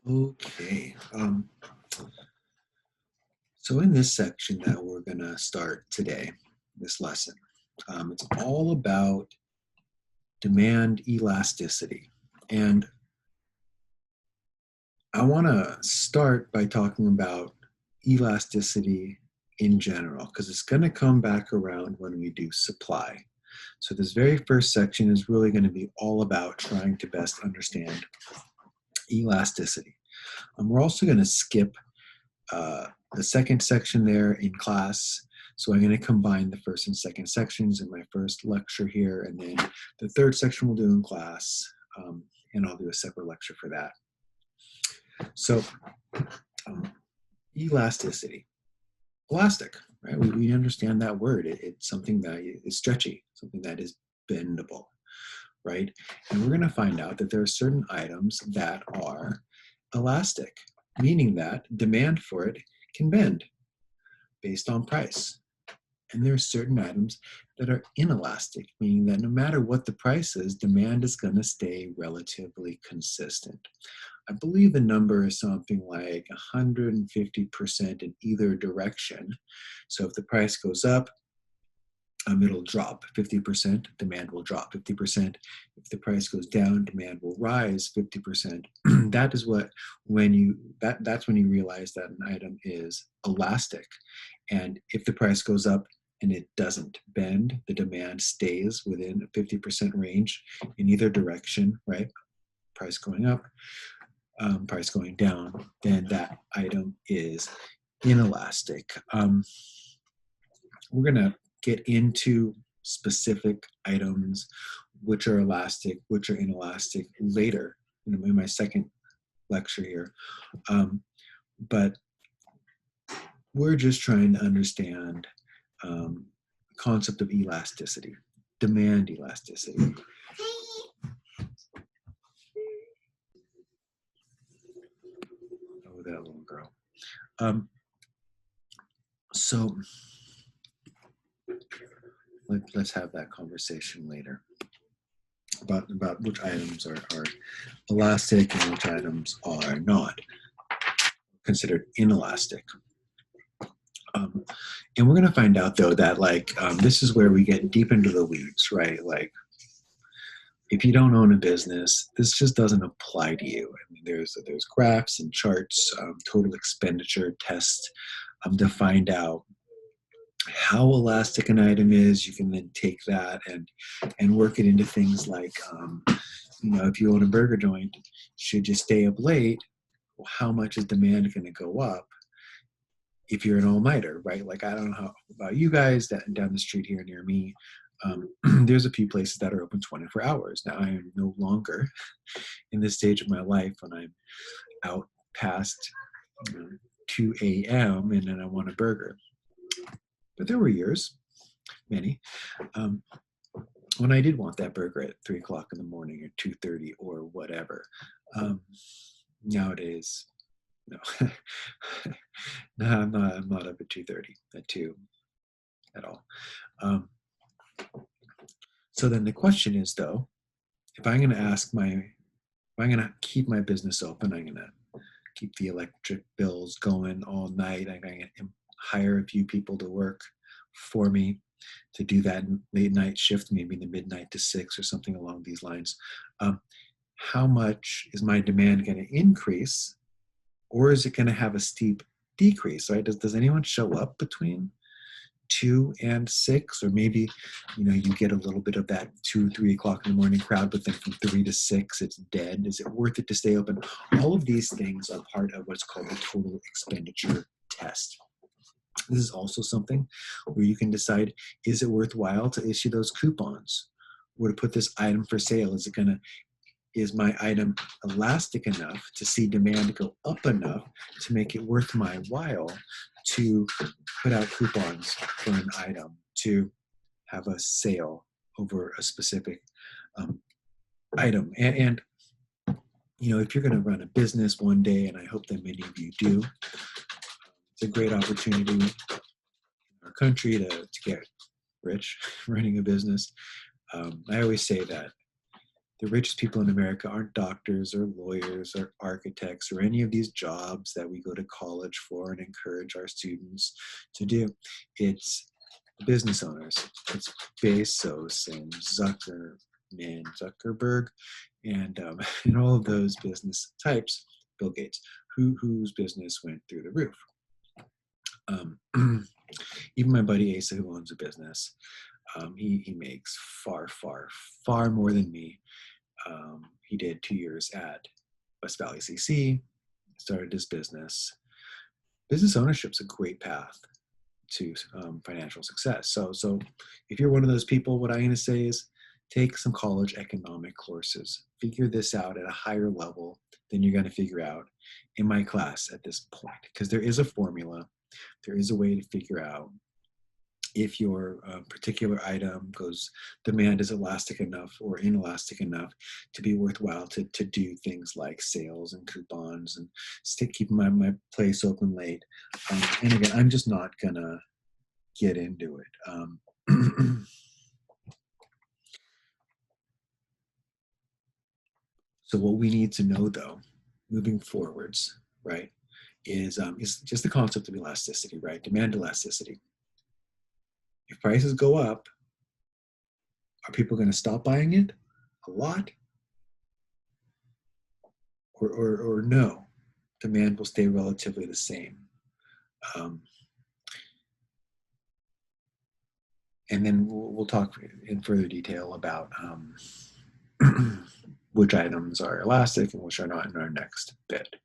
Okay. So in this section that we're going to start today, this lesson, it's all about demand elasticity. And I want to start by talking about elasticity in general, because it's going to come back around when we do supply. So this very first section is really going to be all about trying to best understand elasticity. We're also going to skip the second section there in class. So I'm going to combine the first and second sections in my first lecture here, and then the third section we'll do in class, and I'll do a separate lecture for that. So elasticity, elastic, right? We understand that word. It's something that is stretchy, something that is bendable, right? And we're going to find out that there are certain items that are elastic, meaning that demand for it can bend based on price. And there are certain items that are inelastic, meaning that no matter what the price is, demand is going to stay relatively consistent. I believe the number is something like 150% in either direction. So if the price goes up, it'll drop 50%, demand will drop 50%. If the price goes down, demand will rise 50%. That is what, that's when you realize that an item is elastic. And if the price goes up and it doesn't bend, the demand stays within a 50% range in either direction, right? Price going up, price going down, then that item is inelastic. We're going to get into specific items, which are elastic, which are inelastic later in my second lecture here. But we're just trying to understand the concept of elasticity, demand elasticity. Oh, that little girl. So let's have that conversation later about which items are elastic and which items are not considered inelastic. And we're going to find out, though, that this is where we get deep into the weeds, right? Like, if you don't own a business, this just doesn't apply to you. I mean, there's graphs and charts, total expenditure tests to find out how elastic an item is. You can then take that and work it into things like, if you own a burger joint, should you stay up late? Well, how much is demand going to go up if you're an all-nighter, right? Like, I don't know how about you guys down the street here near me. There's a few places that are open 24 hours. Now, I am no longer in this stage of my life when I'm out past 2 a.m. and then I want a burger. But there were years, many, when I did want that burger at 3 o'clock in the morning or 2:30 or whatever. Nowadays, no, no, I'm not up at 2:30, at 2 at all. So then the question is, though, if I'm going to keep my business open, I'm going to keep the electric bills going all night. I'm going to hire a few people to work for me to do that late night shift, maybe the midnight to 6 or something along these lines. How much is my demand going to increase, or is it going to have a steep decrease, right? Does anyone show up between 2 and 6, or maybe you get a little bit of that 2-3 o'clock in the morning crowd, but then from 3 to 6 it's dead? Is it worth it to stay open? All of these things are part of what's called the total expenditure test. This is also something where you can decide, is it worthwhile to issue those coupons or to put this item for sale? Is my item elastic enough to see demand go up enough to make it worth my while to put out coupons for an item, to have a sale over a specific item? And if you're going to run a business one day, and I hope that many of you do, it's a great opportunity in our country to get rich running a business. I always say that The richest people in America aren't doctors or lawyers or architects or any of these jobs that we go to college for and encourage our students to do. It's business owners. It's Bezos and Zuckerberg, and all of those business types, Bill Gates, whose business went through the roof. Um, Even my buddy Asa, who owns a business, he makes far more than me. He did 2 years at West Valley CC, started his business. Business ownership's a great path to financial success. So if you're one of those people, what I'm going to say is take some college economic courses. Figure this out at a higher level than you're going to figure out in my class at this point, because there is a formula. There is a way to figure out if your particular item goes, demand is elastic enough or inelastic enough to be worthwhile to do things like sales and coupons and keep my place open late. And again, I'm just not gonna get into it. So what we need to know, though, moving forwards, right, is just the concept of elasticity, right? Demand elasticity. If prices go up, are people going to stop buying it a lot, or no? Demand will stay relatively the same. Um, and then we'll talk in further detail about which items are elastic and which are not in our next bit.